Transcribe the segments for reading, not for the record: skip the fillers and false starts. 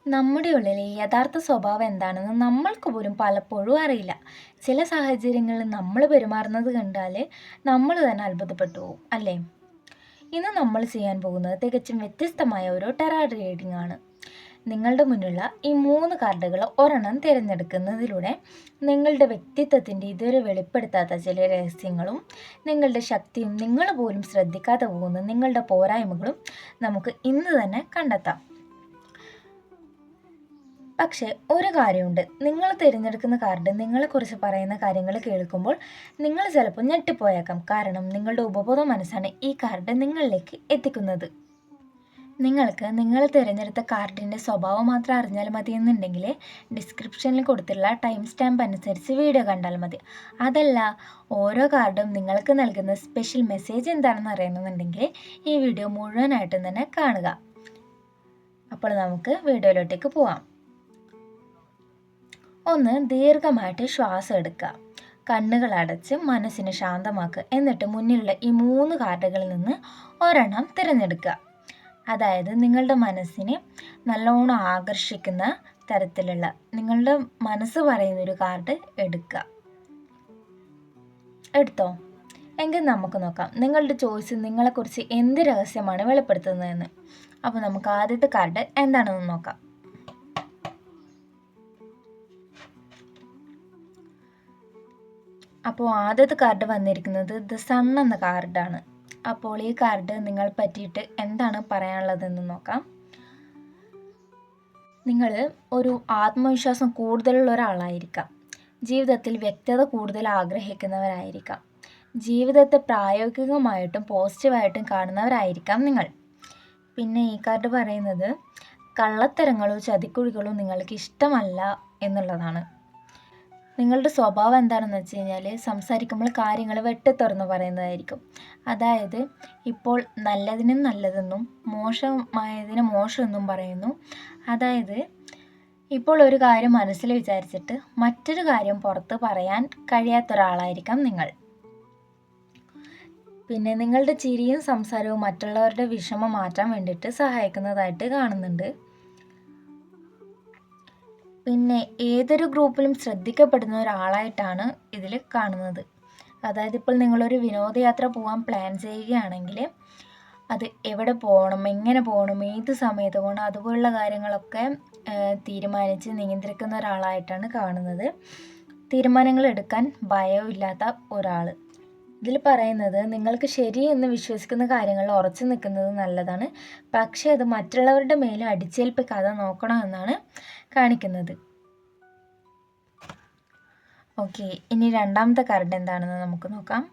നമ്മുടെ ഉള്ളിലെ യഥാർത്ഥ സ്വഭാവം എന്താണെന്ന് നമ്മൾക്ക് പോലും പലപ്പോഴും അറിയില്ല. ചില സാഹചര്യങ്ങളിൽ നമ്മൾ പെരുമാറുന്നത് കണ്ടാൽ നമ്മൾ തന്നെ അത്ഭുതപ്പെട്ടു പോകും, അല്ലേ? ഇന്ന് നമ്മൾ ചെയ്യാൻ പോകുന്നത് തികച്ചും വ്യത്യസ്തമായ ഒരു ടെറാ റീഡിംഗ് ആണ്. നിങ്ങളുടെ മുന്നിലുള്ള ഈ 3 കാർഡുകൾ ഒരെണ്ണം തിരഞ്ഞെടുക്കുന്നതിലൂടെ നിങ്ങളുടെ വ്യക്തിത്വത്തിൻ്റെ ഇതുവരെ വെളിപ്പെടുത്താത്ത ചില രഹസ്യങ്ങളും നിങ്ങളുടെ ശക്തിയും നിങ്ങൾ പോലും ശ്രദ്ധിക്കാതെ പോകുന്ന നിങ്ങളുടെ പോരായ്മകളും നമുക്ക് ഇന്ന് തന്നെ കണ്ടെത്താം. പക്ഷേ ഒരു കാര്യമുണ്ട്, നിങ്ങൾ തിരഞ്ഞെടുക്കുന്ന കാർഡ് നിങ്ങളെക്കുറിച്ച് പറയുന്ന കാര്യങ്ങൾ കേൾക്കുമ്പോൾ നിങ്ങൾ ചിലപ്പോൾ ഞെട്ടിപ്പോയേക്കാം. കാരണം നിങ്ങളുടെ ഉപബോധ മനസ്സാണ് ഈ കാർഡ് നിങ്ങളിലേക്ക് എത്തിക്കുന്നത്. നിങ്ങൾക്ക് നിങ്ങൾ തിരഞ്ഞെടുത്ത കാർഡിൻ്റെ സ്വഭാവം മാത്രം അറിഞ്ഞാൽ മതി എന്നുണ്ടെങ്കിൽ ഡിസ്ക്രിപ്ഷനിൽ കൊടുത്തുള്ള ടൈം സ്റ്റാമ്പ് അനുസരിച്ച് വീഡിയോ കണ്ടാൽ മതി. അതല്ല, ഓരോ കാർഡും നിങ്ങൾക്ക് നൽകുന്ന സ്പെഷ്യൽ മെസ്സേജ് എന്താണെന്ന് അറിയണമെന്നുണ്ടെങ്കിൽ ഈ വീഡിയോ മുഴുവനായിട്ടും തന്നെ കാണുക. അപ്പോൾ നമുക്ക് വീഡിയോയിലോട്ടേക്ക് പോവാം. ഒന്ന്, ദീർഘമായിട്ട് ശ്വാസം എടുക്കുക. കണ്ണുകൾ അടച്ച് മനസ്സിനെ ശാന്തമാക്കുക. എന്നിട്ട് മുന്നിലുള്ള ഈ 3 കാർഡുകളിൽ നിന്ന് ഒരെണ്ണം തിരഞ്ഞെടുക്കുക. അതായത് നിങ്ങളുടെ മനസ്സിനെ നല്ലോണം ആകർഷിക്കുന്ന തരത്തിലുള്ള, നിങ്ങളുടെ മനസ്സ് പറയുന്നൊരു കാർഡ് എടുക്കുക. എടുത്തോ? എങ്കിൽ നമുക്ക് നോക്കാം നിങ്ങളുടെ ചോയ്സ് നിങ്ങളെക്കുറിച്ച് എന്ത് രഹസ്യമാണ് വെളിപ്പെടുത്തുന്നതെന്ന്. അപ്പോൾ നമുക്ക് ആദ്യത്തെ കാർഡ് എന്താണെന്ന് നോക്കാം. അപ്പോൾ ആദ്യത്തെ കാർഡ് വന്നിരിക്കുന്നത് ദ സൺ എന്ന കാർഡാണ്. അപ്പോൾ ഈ കാർഡ് നിങ്ങൾ പറ്റിയിട്ട് എന്താണ് പറയാനുള്ളതെന്ന് നോക്കാം. നിങ്ങൾ ഒരു ആത്മവിശ്വാസം കൂടുതലുള്ള ഒരാളായിരിക്കാം. ജീവിതത്തിൽ വ്യക്തത കൂടുതൽ ആഗ്രഹിക്കുന്നവരായിരിക്കാം. ജീവിതത്തെ പ്രായോഗികമായിട്ടും പോസിറ്റീവായിട്ടും കാണുന്നവരായിരിക്കാം നിങ്ങൾ. പിന്നെ ഈ കാർഡ് പറയുന്നത് കള്ളത്തരങ്ങളോ ചതിക്കുഴികളോ നിങ്ങൾക്ക് ഇഷ്ടമല്ല എന്നുള്ളതാണ്. നിങ്ങളുടെ സ്വഭാവം എന്താണെന്ന് വെച്ച് കഴിഞ്ഞാൽ സംസാരിക്കുമ്പോൾ കാര്യങ്ങൾ വെട്ടിത്തുറന്ന് പറയുന്നതായിരിക്കും. അതായത് ഇപ്പോൾ നല്ലതിന് നല്ലതെന്നും മോശമായതിന് മോശമെന്നും പറയുന്നു. അതായത് ഇപ്പോൾ ഒരു കാര്യം മനസ്സിൽ വിചാരിച്ചിട്ട് മറ്റൊരു കാര്യം പുറത്ത് പറയാൻ കഴിയാത്തൊരാളായിരിക്കാം നിങ്ങൾ. പിന്നെ നിങ്ങളുടെ ചിരിയും സംസാരവും മറ്റുള്ളവരുടെ വിഷമം മാറ്റാൻ വേണ്ടിയിട്ട് സഹായിക്കുന്നതായിട്ട് കാണുന്നുണ്ട്. പിന്നെ ഏതൊരു ഗ്രൂപ്പിലും ശ്രദ്ധിക്കപ്പെടുന്ന ഒരാളായിട്ടാണ് ഇതിൽ കാണുന്നത്. അതായത് ഇപ്പോൾ നിങ്ങളൊരു വിനോദയാത്ര പോകാൻ പ്ലാൻ ചെയ്യുകയാണെങ്കിൽ അത് എവിടെ പോകണം, എങ്ങനെ പോകണം, ഏത് സമയത്ത് പോകണം, അതുപോലുള്ള കാര്യങ്ങളൊക്കെ തീരുമാനിച്ച് നിയന്ത്രിക്കുന്ന ഒരാളായിട്ടാണ് കാണുന്നത്. തീരുമാനങ്ങൾ എടുക്കാൻ ഭയമില്ലാത്ത ഒരാൾ. ഇതിൽ പറയുന്നത് നിങ്ങൾക്ക് ശരിയെന്ന് വിശ്വസിക്കുന്ന കാര്യങ്ങളിൽ ഉറച്ചു നിൽക്കുന്നത് നല്ലതാണ്, പക്ഷേ അത് മറ്റുള്ളവരുടെ മേലെ അടിച്ചേൽപ്പിക്കാതെ നോക്കണമെന്നാണ് കാണിക്കുന്നത്. ഓക്കെ, ഇനി രണ്ടാമത്തെ കാർഡ് എന്താണെന്ന് നമുക്ക് നോക്കാം.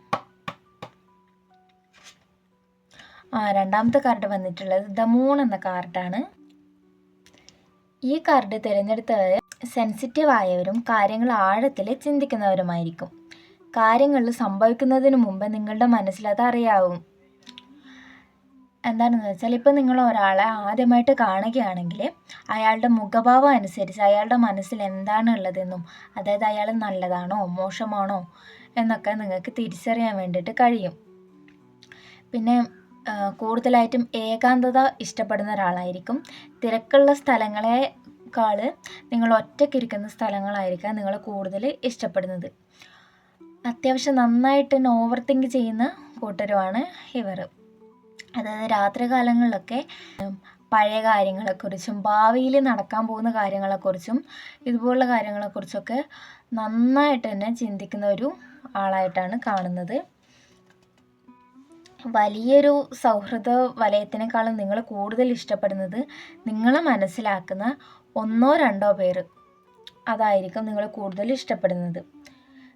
രണ്ടാമത്തെ കാർഡ് വന്നിട്ടുള്ളത് ദ മൂൺ എന്ന കാർഡാണ്. ഈ കാർഡ് തിരഞ്ഞെടുത്തവർ സെൻസിറ്റീവ് ആയവരും കാര്യങ്ങൾ ആഴത്തിൽ ചിന്തിക്കുന്നവരുമായിരിക്കും. കാര്യങ്ങൾ സംഭവിക്കുന്നതിന് മുമ്പ് നിങ്ങളുടെ മനസ്സിൽ അത് അറിയാവും. എന്താണെന്ന് വെച്ചാൽ ഇപ്പോൾ നിങ്ങൾ ഒരാളെ ആദ്യമായിട്ട് കാണുകയാണെങ്കിൽ അയാളുടെ മുഖഭാവം അനുസരിച്ച് അയാളുടെ മനസ്സിൽ എന്താണ് ഉള്ളതെന്നും, അതായത് അയാൾ നല്ലതാണോ മോശമാണോ എന്നൊക്കെ നിങ്ങൾക്ക് തിരിച്ചറിയാൻ വേണ്ടിയിട്ട് കഴിയും. പിന്നെ കൂടുതലായിട്ടും ഏകാന്തത ഇഷ്ടപ്പെടുന്ന ഒരാളായിരിക്കും. തിരക്കുള്ള സ്ഥലങ്ങളെക്കാൾ നിങ്ങൾ ഒറ്റയ്ക്കിരിക്കുന്ന സ്ഥലങ്ങളായിരിക്കാം നിങ്ങൾ കൂടുതൽ ഇഷ്ടപ്പെടുന്നത്. അത്യാവശ്യം നന്നായിട്ട് തന്നെ ഓവർ തിങ്ക് ചെയ്യുന്ന കൂട്ടരുമാണ് ഇവർ. അതായത് രാത്രി കാലങ്ങളിലൊക്കെ പഴയ കാര്യങ്ങളെക്കുറിച്ചും ഭാവിയിൽ നടക്കാൻ പോകുന്ന കാര്യങ്ങളെക്കുറിച്ചും ഇതുപോലുള്ള കാര്യങ്ങളെക്കുറിച്ചൊക്കെ നന്നായിട്ട് തന്നെ ചിന്തിക്കുന്ന ഒരു ആളായിട്ടാണ് കാണുന്നത്. വലിയൊരു സൗഹൃദ വലയത്തിനേക്കാളും നിങ്ങൾ കൂടുതൽ ഇഷ്ടപ്പെടുന്നത് നിങ്ങളെ മനസ്സിലാക്കുന്ന 1-2 പേർ, അതായിരിക്കും നിങ്ങൾ കൂടുതൽ ഇഷ്ടപ്പെടുന്നത്.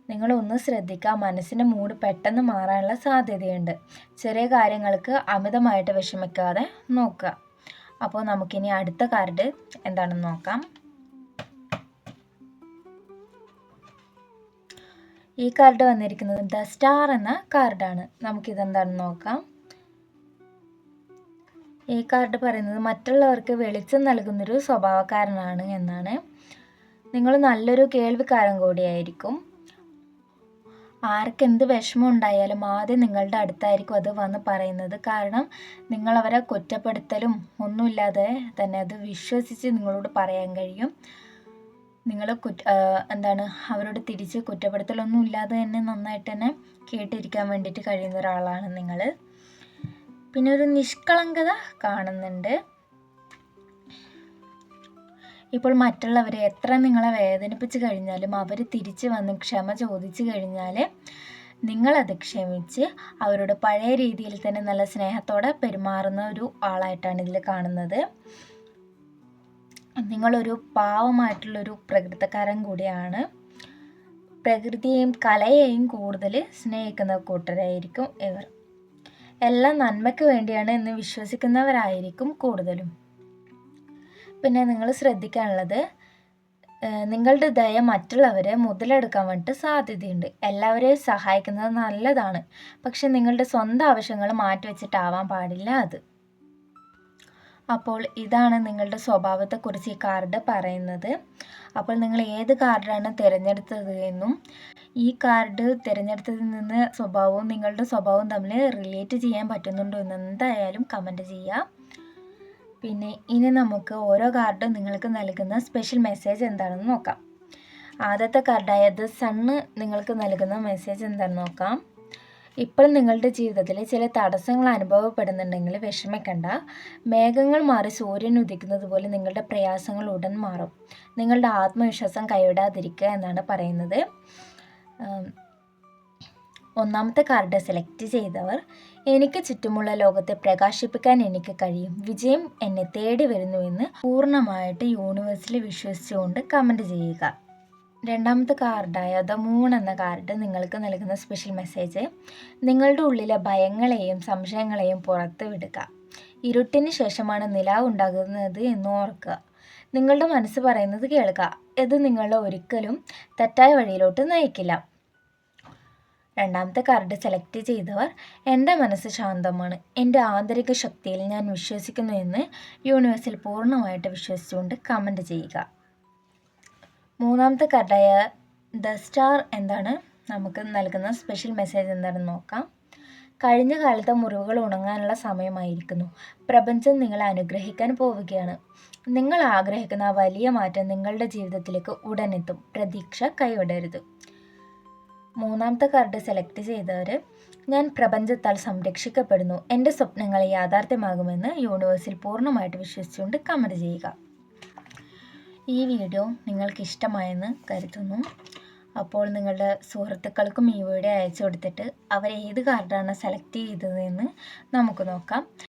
നിങ്ങളൊന്ന് ശ്രദ്ധിക്കുക, മനസ്സിൻ്റെ മൂഡ് പെട്ടെന്ന് മാറാനുള്ള സാധ്യതയുണ്ട്. ചെറിയ കാര്യങ്ങൾക്ക് അമിതമായിട്ട് വിഷമിക്കാതെ നോക്കുക. അപ്പോൾ നമുക്കിനി അടുത്ത കാർഡ് എന്താണെന്ന് നോക്കാം. ഈ കാർഡ് വന്നിരിക്കുന്നത് ദ സ്റ്റാർ എന്ന കാർഡാണ്. നമുക്കിതെന്താണെന്ന് നോക്കാം. ഈ കാർഡ് പറയുന്നത് മറ്റുള്ളവർക്ക് വെളിച്ചം നൽകുന്നൊരു സ്വഭാവക്കാരനാണ് എന്നാണ്. നിങ്ങൾ നല്ലൊരു കേൾവിക്കാരൻ കൂടിയായിരിക്കും. ആർക്കെന്ത് വിഷമം ഉണ്ടായാലും ആദ്യം നിങ്ങളുടെ അടുത്തായിരിക്കും അത് വന്ന് പറയുന്നത്. കാരണം നിങ്ങളവരെ കുറ്റപ്പെടുത്തലും ഒന്നുമില്ലാതെ തന്നെ അത് വിശ്വസിച്ച് നിങ്ങളോട് പറയാൻ കഴിയും. നിങ്ങൾ അവരോട് തിരിച്ച് കുറ്റപ്പെടുത്തലൊന്നും ഇല്ലാതെ തന്നെ നന്നായിട്ട് തന്നെ കേട്ടിരിക്കാൻ വേണ്ടിയിട്ട് കഴിയുന്ന ഒരാളാണ് നിങ്ങൾ. പിന്നെ ഒരു നിഷ്കളങ്കത കാണുന്നുണ്ട്. ഇപ്പോൾ മറ്റുള്ളവരെ എത്ര നിങ്ങളെ വേദനിപ്പിച്ച് കഴിഞ്ഞാലും അവർ തിരിച്ച് വന്ന് ക്ഷമ ചോദിച്ചു കഴിഞ്ഞാൽ നിങ്ങളത് ക്ഷമിച്ച് അവരോട് പഴയ രീതിയിൽ തന്നെ നല്ല സ്നേഹത്തോടെ പെരുമാറുന്ന ഒരു ആളായിട്ടാണ് ഇതിൽ കാണുന്നത്. നിങ്ങളൊരു പാവമായിട്ടുള്ളൊരു പ്രകൃതക്കാരൻ കൂടിയാണ്. പ്രകൃതിയെയും കലയെയും കൂടുതൽ സ്നേഹിക്കുന്ന കൂട്ടരായിരിക്കും ഇവർ. എല്ലാം നന്മയ്ക്ക് വേണ്ടിയാണ് എന്ന് വിശ്വസിക്കുന്നവരായിരിക്കും കൂടുതലും. പിന്നെ നിങ്ങൾ ശ്രദ്ധിക്കാനുള്ളത്, നിങ്ങളുടെ ദയ മറ്റുള്ളവരെ മുതലെടുക്കാൻ വേണ്ടിയിട്ട് സാധ്യതയുണ്ട്. എല്ലാവരെയും സഹായിക്കുന്നത് നല്ലതാണ്, പക്ഷെ നിങ്ങളുടെ സ്വന്തം ആവശ്യങ്ങൾ മാറ്റിവെച്ചിട്ടാവാൻ പാടില്ല അത്. അപ്പോൾ ഇതാണ് നിങ്ങളുടെ സ്വഭാവത്തെക്കുറിച്ച് ഈ കാർഡ് പറയുന്നത്. അപ്പോൾ നിങ്ങൾ ഏത് കാർഡാണ് തിരഞ്ഞെടുത്തത് എന്നും ഈ കാർഡ് തിരഞ്ഞെടുത്തതിൽ നിന്ന് നിങ്ങളുടെ സ്വഭാവവും തമ്മിൽ റിലേറ്റ് ചെയ്യാൻ പറ്റുന്നുണ്ടോ എന്ന് എന്തായാലും കമൻറ്റ് ചെയ്യുക. പിന്നെ ഇനി നമുക്ക് ഓരോ കാർഡും നിങ്ങൾക്ക് നൽകുന്ന സ്പെഷ്യൽ മെസ്സേജ് എന്താണെന്ന് നോക്കാം. ആദ്യത്തെ കാർഡായ ദ സണ്ണ് നിങ്ങൾക്ക് നൽകുന്ന മെസ്സേജ് എന്താണെന്ന് നോക്കാം. ഇപ്പോൾ നിങ്ങളുടെ ജീവിതത്തിൽ ചില തടസ്സങ്ങൾ അനുഭവപ്പെടുന്നുണ്ടെങ്കിൽ വിഷമിക്കണ്ട. മേഘങ്ങൾ മാറി സൂര്യൻ ഉദിക്കുന്നത് പോലെ നിങ്ങളുടെ പ്രയാസങ്ങൾ ഉടൻ മാറും. നിങ്ങളുടെ ആത്മവിശ്വാസം കൈവിടാതിരിക്കുക എന്നാണ് പറയുന്നത്. ഒന്നാമത്തെ കാർഡ് സെലക്ട് ചെയ്തവർ, എനിക്ക് ചുറ്റുമുള്ള ലോകത്തെ പ്രകാശിപ്പിക്കാൻ എനിക്ക് കഴിയും. വിജയം എന്നെ തേടി വരുന്നുവെന്ന് പൂർണ്ണമായിട്ട് യൂണിവേഴ്സിൽ വിശ്വസിച്ചുകൊണ്ട് കമൻറ്റ് ചെയ്യുക. രണ്ടാമത്തെ കാർഡായ ദ മൂൺ എന്ന കാർഡ് നിങ്ങൾക്ക് നൽകുന്ന സ്പെഷ്യൽ മെസ്സേജ്, നിങ്ങളുടെ ഉള്ളിലെ ഭയങ്ങളെയും സംശയങ്ങളെയും പുറത്ത് വിടുക. ഇരുട്ടിന് ശേഷമാണ് നിലാവ് ഉണ്ടാകുന്നത് എന്ന് ഓർക്കുക. നിങ്ങളുടെ മനസ്സ് പറയുന്നത് കേൾക്കുക. ഇത് നിങ്ങളെ ഒരിക്കലും തെറ്റായ വഴിയിലോട്ട് നയിക്കില്ല. രണ്ടാമത്തെ കാർഡ് സെലക്ട് ചെയ്തവർ, എൻ്റെ മനസ്സ് ശാന്തമാണ്. എൻ്റെ ആന്തരിക ശക്തിയിൽ ഞാൻ വിശ്വസിക്കുന്നു എന്ന് യൂണിവേഴ്സിൽ പൂർണ്ണമായിട്ട് വിശ്വസിച്ചുകൊണ്ട് കമൻറ്റ് ചെയ്യുക. മൂന്നാമത്തെ കാർഡായ ദ സ്റ്റാർ എന്താണ് നമുക്ക് നൽകുന്ന സ്പെഷ്യൽ മെസ്സേജ് എന്താണെന്ന് നോക്കാം. കഴിഞ്ഞ കാലത്തെ മുറിവുകൾ ഉണങ്ങാനുള്ള സമയമായിരിക്കുന്നു. പ്രപഞ്ചം നിങ്ങളെ അനുഗ്രഹിക്കാൻ പോവുകയാണ്. നിങ്ങൾ ആഗ്രഹിക്കുന്ന ആ വലിയ മാറ്റം നിങ്ങളുടെ ജീവിതത്തിലേക്ക് ഉടനെത്തും. പ്രതീക്ഷ കൈവിടരുത്. മൂന്നാമത്തെ കാർഡ് സെലക്ട് ചെയ്തവർ, ഞാൻ പ്രപഞ്ചത്താൽ സംരക്ഷിക്കപ്പെടുന്നു. എൻ്റെ സ്വപ്നങ്ങൾ യാഥാർത്ഥ്യമാകുമെന്ന് യൂണിവേഴ്സിൽ പൂർണ്ണമായിട്ട് വിശ്വസിച്ചുകൊണ്ട് കമൻറ്റ് ചെയ്യുക. ഈ വീഡിയോ നിങ്ങൾക്ക് ഇഷ്ടമായെന്ന് കരുതുന്നു. അപ്പോൾ നിങ്ങളുടെ സുഹൃത്തുക്കൾക്കും ഈ വീഡിയോ അയച്ചു കൊടുത്തിട്ട് അവർ ഏത് കാർഡാണ് സെലക്ട് ചെയ്തതെന്ന് നമുക്ക് നോക്കാം.